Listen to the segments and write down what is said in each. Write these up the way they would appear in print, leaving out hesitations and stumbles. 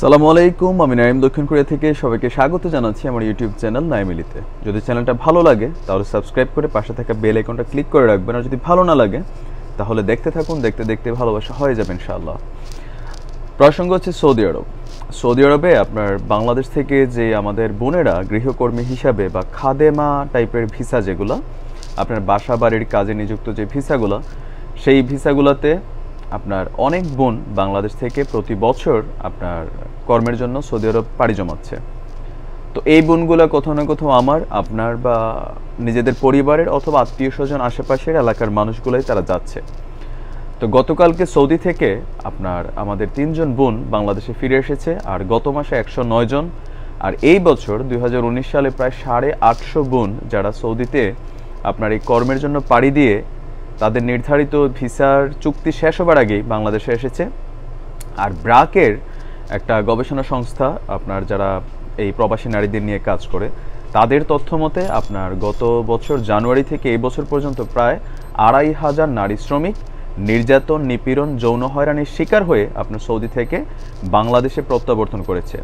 আসসালামু আলাইকুম, আমি নাইম দক্ষিণ কোরিয়া থেকে সবাইকে স্বাগত জানাচ্ছি আমার ইউটিউব চ্যানেল নাইমিলিতে। যদি চ্যানেলটা ভালো লাগে তাহলে সাবস্ক্রাইব করে পাশে থাকা বেল আইকনটা ক্লিক করে রাখবেন, আর যদি ভালো না লাগে তাহলে দেখতে থাকুন, দেখতে দেখতে ভালোবাসা হয়ে যাবে ইনশাআল্লাহ। প্রসঙ্গ হচ্ছে সৌদি আরব। সৌদি আরবে আপনার বাংলাদেশ থেকে যে আমাদের বোনেরা গৃহকর্মী হিসাবে বা খাদেমা টাইপের ভিসা, যেগুলো আপনার বাসা বাড়ির কাজে নিযুক্ত যে ভিসাগুলো, সেই ভিসাগুলোতে আপনার অনেক বোন বাংলাদেশ থেকে প্রতি বছর আপনার কর্মের জন্য সৌদি আরব পাড়ি জমাচ্ছে। তো এই বোনগুলো কোথাও না কোথাও আমার, আপনার বা নিজেদের পরিবারের অথবা আত্মীয় স্বজন আশেপাশের এলাকার মানুষগুলোই তারা যাচ্ছে। তো গতকালকে সৌদি থেকে আপনার আমাদের 3 জন বোন বাংলাদেশে ফিরে এসেছে, আর গত মাসে 109 জন, আর এই বছর 2019 সালে প্রায় 850 বোন যারা সৌদিতে আপনার এই কর্মের জন্য পাড়ি দিয়ে তাদের নির্ধারিত ভিসার চুক্তি শেষ হবার আগেই বাংলাদেশে এসেছে। আর ব্রাকের একটা গবেষণা সংস্থা আপনার যারা এই প্রবাসী নারীদের নিয়ে কাজ করে, তাদের তথ্য মতে আপনার গত বছর জানুয়ারি থেকে এই বছর পর্যন্ত প্রায় 2500 নারী শ্রমিক নির্যাতন, নিপীড়ন, যৌন হয়রানির শিকার হয়ে আপনার সৌদি থেকে বাংলাদেশে প্রত্যাবর্তন করেছে।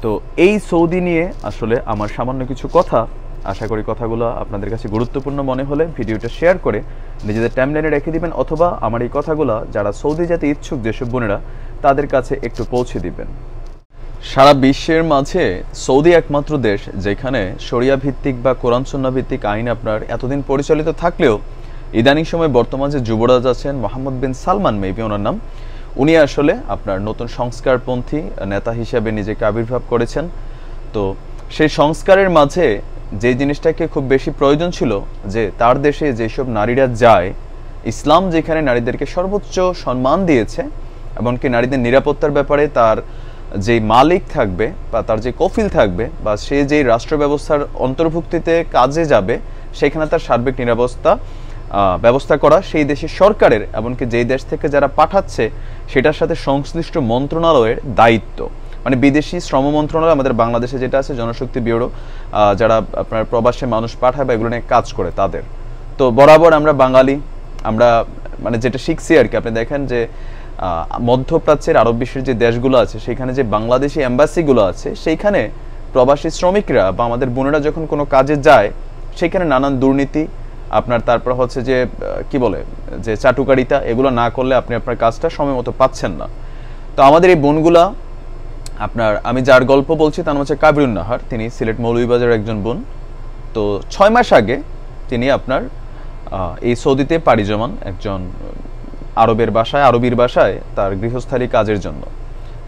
তো এই সৌদি নিয়ে আসলে আমার সামান্য কিছু কথা, আশা করি কথাগুলো আপনাদের কাছে গুরুত্বপূর্ণ মনে হলে ভিডিওটা শেয়ার করে নিজেদের টাইমলাইনে রেখে দিবেন, অথবা আমার এই কথাগুলো যারা সৌদি যেতে ইচ্ছুক যেসব বোনেরা তাদের কাছে একটু পৌঁছে দিবেন। সারা বিশ্বের মাঝে সৌদি একমাত্র দেশ যেখানে শরিয়া ভিত্তিক বা কোরআন সুন্নাহ ভিত্তিক আইন আপনার এতদিন পরিচালিত থাকলেও ইদানিং সময় বর্তমান যে যুবরাজ আছেন মোহাম্মদ বিন সালমান, মেবি ওনার নাম, উনি আসলে আপনার নতুন সংস্কারপন্থী নেতা হিসেবে নিজেকে আবির্ভাব করেছেন। তো সেই সংস্কারের মাঝে যে জিনিসটাকে খুব বেশি প্রয়োজন ছিল, যে তার দেশে যেসব নারীরা যায়, ইসলাম যেখানে নারীদেরকে সর্বোচ্চ সম্মান দিয়েছে, এমনকি নারীদের নিরাপত্তার ব্যাপারে তার যে মালিক থাকবে বা তার যে কফিল থাকবে বা সে যেই রাষ্ট্র ব্যবস্থার অন্তর্ভুক্তিতে কাজে যাবে, সেখানে তার সার্বিক ব্যবস্থা করা সেই দেশের সরকারের, এমনকি যেই দেশ থেকে যারা পাঠাচ্ছে সেটার সাথে সংশ্লিষ্ট মন্ত্রণালয়ের দায়িত্ব। মানে বিদেশি শ্রম মন্ত্রণালয় আমাদের বাংলাদেশে যেটা আছে, জনশক্তি ব্যুরো, যারা আপনার প্রবাসে মানুষ পাঠায় বা এগুলো নিয়ে কাজ করে তাদের। তো বরাবর আমরা বাঙালি, আমরা মানে যেটা শিখছি আর কি, আপনি দেখেন যে মধ্যপ্রাচ্যের আরব বিশ্বের যে দেশগুলো আছে সেখানে যে বাংলাদেশি এম্বাসিগুলো আছে, সেইখানে প্রবাসী শ্রমিকরা বা আমাদের বোনেরা যখন কোনো কাজে যায়, সেখানে নানান দুর্নীতি আপনার, তারপর হচ্ছে যে কি বলে যে চাটুকারিতা, এগুলো না করলে আপনি আপনার কাজটা সময় মতো পাচ্ছেন না। তো আমাদের এই বোনগুলা আপনার, আমি যার গল্প বলছি তার নাম হচ্ছে কাবিরুন নাহার, তিনি সিলেট মৌলভীবাজারের একজন বোন। তো 6 মাস আগে তিনি আপনার এই সৌদিতে পাড়ি জমান একজন আরবির বাসায় তার গৃহস্থালী কাজের জন্য।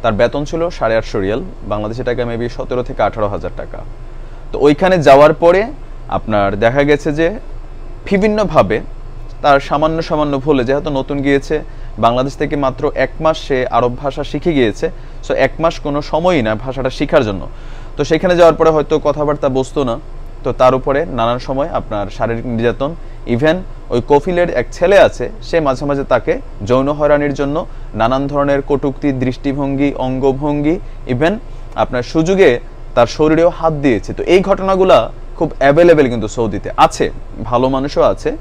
তার বেতন ছিল 850 রিয়াল, বাংলাদেশি টাকা মেবি 17 থেকে 18,000 টাকা। তো ওইখানে যাওয়ার পরে আপনার দেখা গেছে যে বিভিন্নভাবে তার সামান্য ভুলে, যেহেতু নতুন গিয়েছে বাংলাদেশ থেকে মাত্র 1 মাস সে আরব ভাষা শিখে গিয়েছে, সো 1 মাস কোনো সময়ই না ভাষাটা শেখার জন্য। তো সেখানে যাওয়ার পরে হয়তো কথাবার্তা বসতো না, তো তার উপরে নানান সময় আপনার শারীরিক নির্যাতন, ইভেন ওই কফিলের এক ছেলে আছে, সে মাঝে মাঝে তাকে যৌন হয়রানির জন্য নানান ধরনের কটূক্তি, দৃষ্টিভঙ্গি, অঙ্গভঙ্গি, ইভেন আপনার সুযোগে তার শরীরেও হাত দিয়েছে। তো এই ঘটনাগুলা খুব অ্যাভেলেবেল কিন্তু সৌদিতে আছে, ভালো মানুষও আছে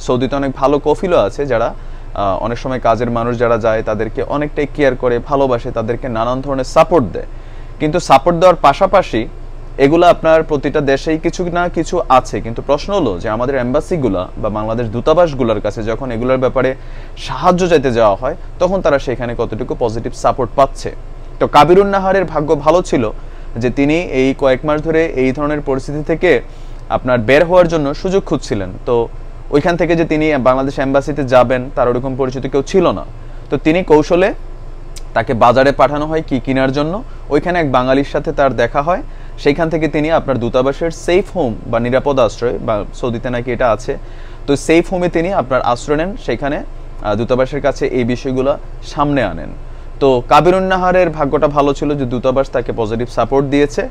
সৌদিতে, অনেক ভালো কফিলও আছে যারা অনেক সময় কাজের মানুষ যারা যায় তাদেরকে অনেকটাই কেয়ার করে, ভালোবাসে, তাদেরকে নানান ধরনের সাপোর্ট দেয়। কিন্তু সাপোর্ট দেওয়ার পাশাপাশি এগুলো আপনার প্রতিটা দেশেই কিছু না কিছু আছে, কিন্তু প্রশ্ন হলো যে আমাদের এম্বাসিগুলা বা বাংলাদেশ দূতাবাসগুলোর কাছে যখন এগুলোর ব্যাপারে সাহায্য চাইতে যাওয়া হয়, তখন তারা সেখানে কতটুকু পজিটিভ সাপোর্ট পাচ্ছে। তো কাবিরুন নাহারের ভাগ্য ভালো ছিল যে তিনি এই কয়েক মাস ধরে এই ধরনের পরিস্থিতি থেকে আপনার বের হওয়ার জন্য সুযোগ খুঁজছিলেন। তো ওইখান থেকে যে তিনি বাংলাদেশ এম্বাসিতে যাবেন তার ওরকম পরিচিত কেউ ছিল না। তো তিনি কৌশলে তাকে বাজারে পাঠানো হয় কি কেনার জন্য, ওইখানে এক বাঙালির সাথে তার দেখা হয়। সেইখান থেকে তিনি আপনার দূতাবাসের সেফ হোম বা নিরাপদ আশ্রয়, বা সৌদিতে নাকি এটা আছে, তো সেফ হোমে তিনি আপনার আশ্রয় নেন, সেখানে দূতাবাসের কাছে এই বিষয়গুলো সামনে আনেন। তো কাবিরুন নাহারের ভাগ্যটা ভালো ছিল যে দূতাবাস তাকে পজিটিভ সাপোর্ট দিয়েছে,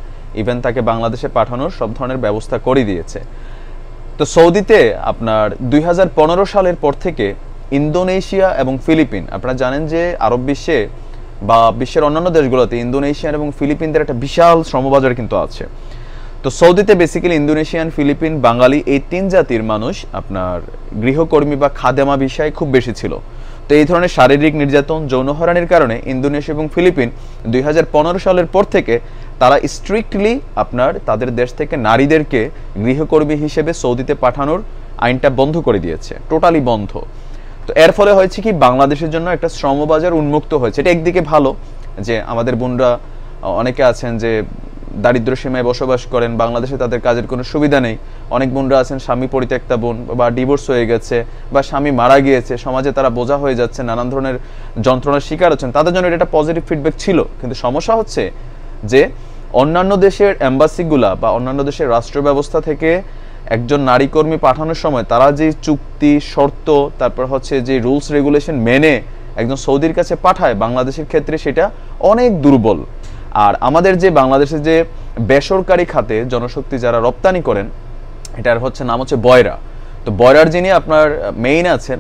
ইভেন তাকে বাংলাদেশে পাঠানোর সব ধরনের ব্যবস্থা করে দিয়েছে। তো সৌদিতে আপনার 2015 সালের পর থেকে ইন্দোনেশিয়া এবং ফিলিপিন, আপনারা জানেন যে আরব বিশ্বে বা বিশ্বের অন্যান্য দেশগুলোতে ইন্দোনেশিয়ান এবং ফিলিপিনদের একটা বিশাল শ্রমবাজার কিন্তু আছে। তো সৌদিতে বেসিক্যালি ইন্দোনেশিয়ান, ফিলিপিন, বাঙালি এই 3 জাতির মানুষ আপনার গৃহকর্মী বা খাদেমা বিষয়ে খুব বেশি ছিল। তো তো এই ধরনের শারীরিক নির্যাতন, যৌন হয়রানির কারণে ইন্দোনেশিয়া এবং ফিলিপিন 2015 সালের পর থেকে তারা স্ট্রিক্টলি আপনার তাদের দেশ থেকে নারীদেরকে গৃহকর্মী হিসেবে সৌদিতে পাঠানোর আইনটা বন্ধ করে দিয়েছে, টোটালি বন্ধ। তো এর ফলে হয়েছে কি, বাংলাদেশের জন্য একটা শ্রমবাজার উন্মুক্ত হয়েছে। এটা একদিকে ভালো যে আমাদের বোনরা অনেকে আছেন যে দারিদ্র সীমায় বসবাস করেন, বাংলাদেশে তাদের কাজের কোনো সুবিধা নেই। অনেক বোনরা আছেন স্বামী পরিত্যক্তা বোন, বা ডিভোর্স হয়ে গেছে, বা স্বামী মারা গিয়েছে, সমাজে তারা বোঝা হয়ে যাচ্ছে, নানান ধরনের যন্ত্রণার শিকার হচ্ছেন, তাদের জন্য এটা একটা পজিটিভ ফিডব্যাক ছিল। কিন্তু সমস্যা হচ্ছে যে অন্যান্য দেশের এম্বাসিগুলা বা অন্যান্য দেশের রাষ্ট্র ব্যবস্থা থেকে একজন নারী কর্মী পাঠানোর সময় তারা যে চুক্তি শর্ত, তারপর হচ্ছে যে রুলস রেগুলেশন মেনে একজন সৌদির কাছে পাঠায়, বাংলাদেশের ক্ষেত্রে সেটা অনেক দুর্বল। আর আমাদের যে বাংলাদেশের যে বেসরকারি খাতে জনশক্তি যারা রপ্তানি করেন, এটার নাম হচ্ছে বয়রা। তো বয়রার যিনি আপনার মেইন আছেন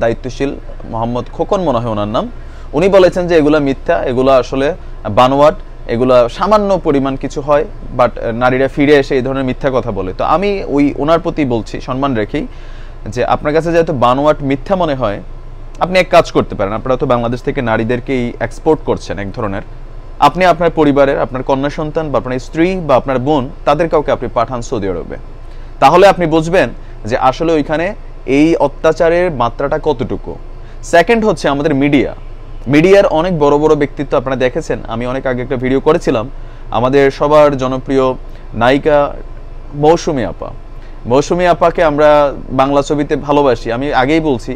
দায়িত্বশীল, মোহাম্মদ খোকন মনে হয় ওনার নাম, উনি বলেছেন যে এগুলা মিথ্যা, এগুলা আসলে বানোয়াট, এগুলা সামান্য পরিমাণ কিছু হয়, বাট নারীরা ফিরে এসে এই ধরনের মিথ্যা কথা বলে। তো আমি ওনার প্রতি বলছি সম্মান রেখেই যে আপনার কাছে যেহেতু বানোয়াট মিথ্যা মনে হয়, আপনি এক কাজ করতে পারেন, আপনারা তো বাংলাদেশ থেকে নারীদেরকেই এক্সপোর্ট করছেন এক ধরনের, আপনি আপনার পরিবারের, আপনার কন্যা সন্তান বা আপনার স্ত্রী বা আপনার বোন, তাদের কাউকে আপনি পাঠান সৌদি আরবে। তাহলে আপনি বুঝবেন যে আসলে ওইখানে এই অত্যাচারের মাত্রাটা কতটুকু। সেকেন্ড হচ্ছে আমাদের মিডিয়ার অনেক বড় বড় ব্যক্তিত্ব আপনারা দেখেছেন। আমি অনেক আগে একটা ভিডিও করেছিলাম, আমাদের সবার জনপ্রিয় নায়িকা মৌসুমী আপাকে আমরা বাংলা ছবিতে ভালোবাসি। আমি আগেই বলছি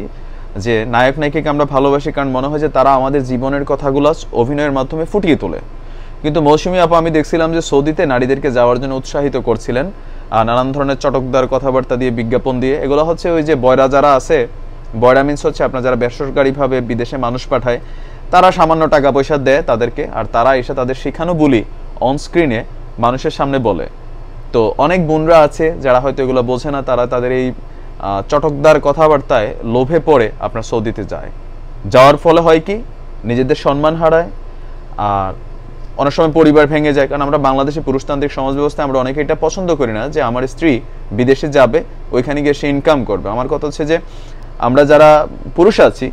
যে নায়ক নায়িকাকে আমরা ভালোবাসি কারণ মনে হয় যে তারা আমাদের জীবনের কথাগুলো অভিনয়ের মাধ্যমে ফুটিয়ে তোলে। কিন্তু মৌসুমী আপা আমি দেখছিলাম যে সৌদিতে নারীদেরকে যাওয়ার জন্য উৎসাহিত করছিলেন, নানান ধরনের চটকদার কথাবার্তা দিয়ে, বিজ্ঞাপন দিয়ে। এগুলো হচ্ছে ওই যে বয়রা যারা আছে, বয়রা মিন্স হচ্ছে আপনার যারা বেসরকারিভাবে বিদেশে মানুষ পাঠায়, তারা সামান্য টাকা পয়সা দেয় তাদেরকে, আর তারা এসে তাদের শেখানো বলি অন স্ক্রিনে মানুষের সামনে বলে। তো অনেক বোনরা আছে যারা হয়তো এগুলো বোঝে না, তারা তাদের এই চটকদার কথাবার্তায় লোভে পড়ে আপনার সৌদিতে যাওয়ার ফলে হয় কি, নিজেদের সম্মান হারায়, আর অনেক সময় পরিবার ভেঙে যায়। কারণ আমরা বাংলাদেশে পুরুষতান্ত্রিক সমাজ ব্যবস্থায় আমরা অনেকে এটা পছন্দ করি না যে আমার স্ত্রী বিদেশে যাবে, ওইখানে গিয়ে সে ইনকাম করবে। আমার কথা হচ্ছে যে আমরা যারা পুরুষ আছি,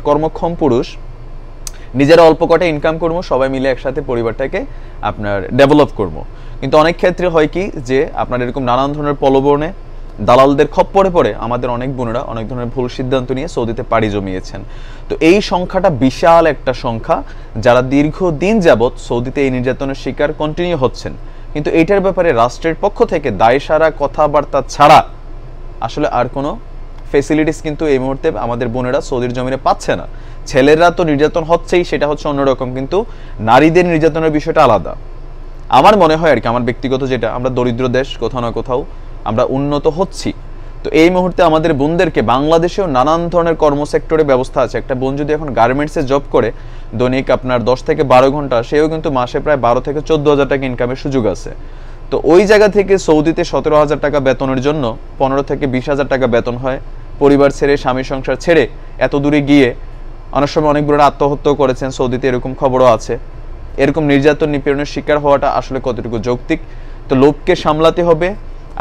কর্মক্ষম পুরুষ, নিজেরা অল্প কটা ইনকাম করবো, সবাই মিলে একসাথে পরিবারটাকে আপনার ডেভেলপ করবো। কিন্তু অনেক ক্ষেত্রে হয় কি যে আপনার এরকম নানান ধরনের প্রলোভনে, দালালদের খপ্পরে পড়ে আমাদের অনেক বোনেরা অনেক ধরনের ভুল সিদ্ধান্ত নিয়ে সৌদিতে পাড়ি জমিয়েছেন। তো এই সংখ্যাটা বিশাল একটা সংখ্যা, যারা দীর্ঘদিন যাবৎ সৌদিতে এই নির্যাতনের শিকার কন্টিনিউ হচ্ছেন। কিন্তু এইটার ব্যাপারে রাষ্ট্রের পক্ষ থেকে দায়সারা কথাবার্তা ছাড়া আসলে আর কোনো ফেসিলিটিস কিন্তু এই মুহূর্তে আমাদের বোনেরা সৌদির জমিনে পাচ্ছে না। ছেলেরা তো নির্যাতন হচ্ছেই, সেটা হচ্ছে অন্যরকম, কিন্তু নারীদের নির্যাতনের বিষয়টা আলাদা। আমার মনে হয় আর কি, আমার ব্যক্তিগত যেটা, আমরা দরিদ্র দেশ, কোথাও না কোথাও আমরা উন্নত হচ্ছি। তো এই মুহূর্তে আমাদের বোনদেরকে বাংলাদেশেও নানান ধরনের কর্মসেক্টরে ব্যবস্থা আছে। একটা বোন যদি এখন গার্মেন্টসে জব করে দৈনিক আপনার 10 থেকে 12 ঘন্টা, সেও কিন্তু মাসে প্রায় 12 থেকে 14,000 টাকা ইনকামের সুযোগ আছে। তো ওই জায়গা থেকে সৌদিতে 17,000 টাকা বেতনের জন্য 15 থেকে 20,000 টাকা বেতন হয়। পরিবার ছেড়ে, স্বামী সংসার ছেড়ে এত দূরে গিয়ে অনেক সময় অনেক বোনেরা আত্মহত্যা করেছেন, সৌদিতে এরকম খবরও আছে। এরকম নির্যাতন নিপীড়নের শিকার হওয়াটা আসলে কতটুকু যৌক্তিক? তো লোককে সামলাতে হবে।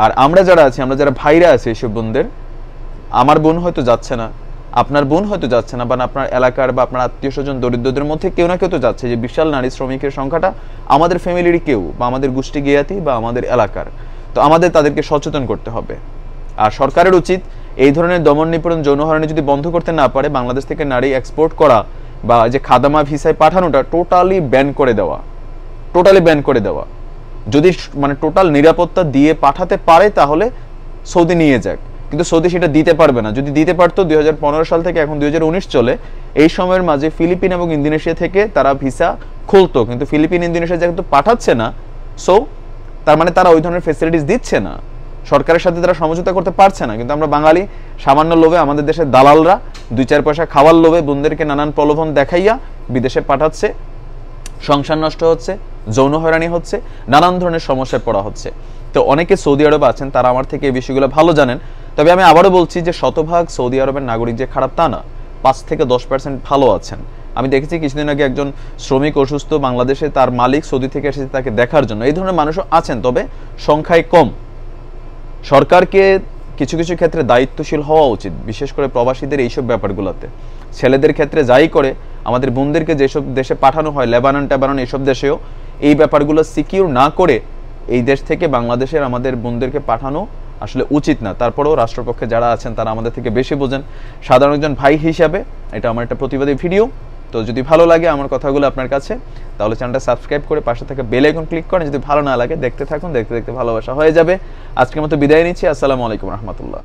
আর আমরা যারা আছি, আমরা যারা ভাইরা আছি, এইসব বোনদের, আমার বোন হয়তো যাচ্ছে না, আপনার বোন হয়তো যাচ্ছে না, বা আপনার এলাকার বা আপনার আত্মীয় স্বজন দরিদ্রদের মধ্যে কেউ না কেউ তো যাচ্ছে। যে বিশাল নারী শ্রমিকের সংখ্যাটা আমাদের ফ্যামিলিরই কেউ, বা আমাদের গোষ্ঠী জ্ঞাতি বা আমাদের এলাকার। তো আমাদের তাদেরকে সচেতন করতে হবে। আর সরকারের উচিত এই ধরনের দমন নিপীড়ন, যৌন হয়রানি যদি বন্ধ করতে না পারে, বাংলাদেশ থেকে নারী এক্সপোর্ট করা বা যে খাদামা ভিসায় পাঠানোটা টোটালি ব্যান করে দেওয়া। যদি টোটাল নিরাপত্তা দিয়ে পাঠাতে পারে তাহলে সৌদি নিয়ে যাক, কিন্তু সৌদি সেটা দিতে পারবে না। যদি দিতে পারতো 2015 সাল থেকে এখন 2019 চলে, এই সময়ের মাঝে ফিলিপিন এবং ইন্দোনেশিয়া থেকে তারা ভিসা খুলতো, কিন্তু ফিলিপিন ইন্দোনেশিয়া যেহেতু পাঠাচ্ছে না, সো তার মানে তারা ওই ধরনের ফেসিলিটিস দিচ্ছে না, সরকারের সাথে তারা সমঝোতা করতে পারছে না। কিন্তু আমরা বাঙালি সামান্য লোভে, আমাদের দেশের দালালরা 2-4 পয়সা খাওয়ার লোভে বোনদেরকে নানান প্রলোভন দেখাইয়া বিদেশে পাঠাচ্ছে, সংসার নষ্ট হচ্ছে, যৌন হয়রানি হচ্ছে, নানান ধরনের সমস্যায় পড়া হচ্ছে। তো অনেকে সৌদি আরবে আছেন, তারা আমার থেকে এই বিষয়গুলো ভালো জানেন। তবে আমি আবারও বলছি যে শতভাগ সৌদি আরবের নাগরিক যে খারাপ তা না, 5 থেকে 10% ভালো আছেন। আমি দেখেছি কিছুদিন আগে একজন শ্রমিক অসুস্থ, বাংলাদেশে তার মালিক সৌদি থেকে এসেছে তাকে দেখার জন্য। এই ধরনের মানুষও আছেন, তবে সংখ্যায় কম। সরকারকে কিছু কিছু ক্ষেত্রে দায়িত্বশীল হওয়া উচিত, বিশেষ করে প্রবাসীদের এইসব ব্যাপারগুলোতে। ছেলেদের ক্ষেত্রে যাই করে আমাদের বোনদেরকে যেসব দেশে পাঠানো হয়, লেবানন টেবানন এইসব দেশেও, এই ব্যাপারগুলো সিকিউর না করে এই দেশ থেকে বাংলাদেশের আমাদের বোনদেরকে পাঠানো আসলে উচিত না। তারপরেও রাষ্ট্রপক্ষে যারা আছেন তারা আমাদের থেকে বেশি বোঝেন। সাধারণ একজন ভাই হিসাবে এটা আমার একটা প্রতিবাদী ভিডিও। তো যদি ভালো লাগে আমার কথাগুলো আপনার কাছে, তাহলে চ্যানেলটা সাবস্ক্রাইব করে পাশে থাকা বেল আইকন ক্লিক করেন। যদি ভালো না লাগে দেখতে থাকুন, দেখতে দেখতে ভালোবাসা হয়ে যাবে। আজকের মতো বিদায় নিচ্ছি। আসসালামু আলাইকুম রহমতুল্লাহ।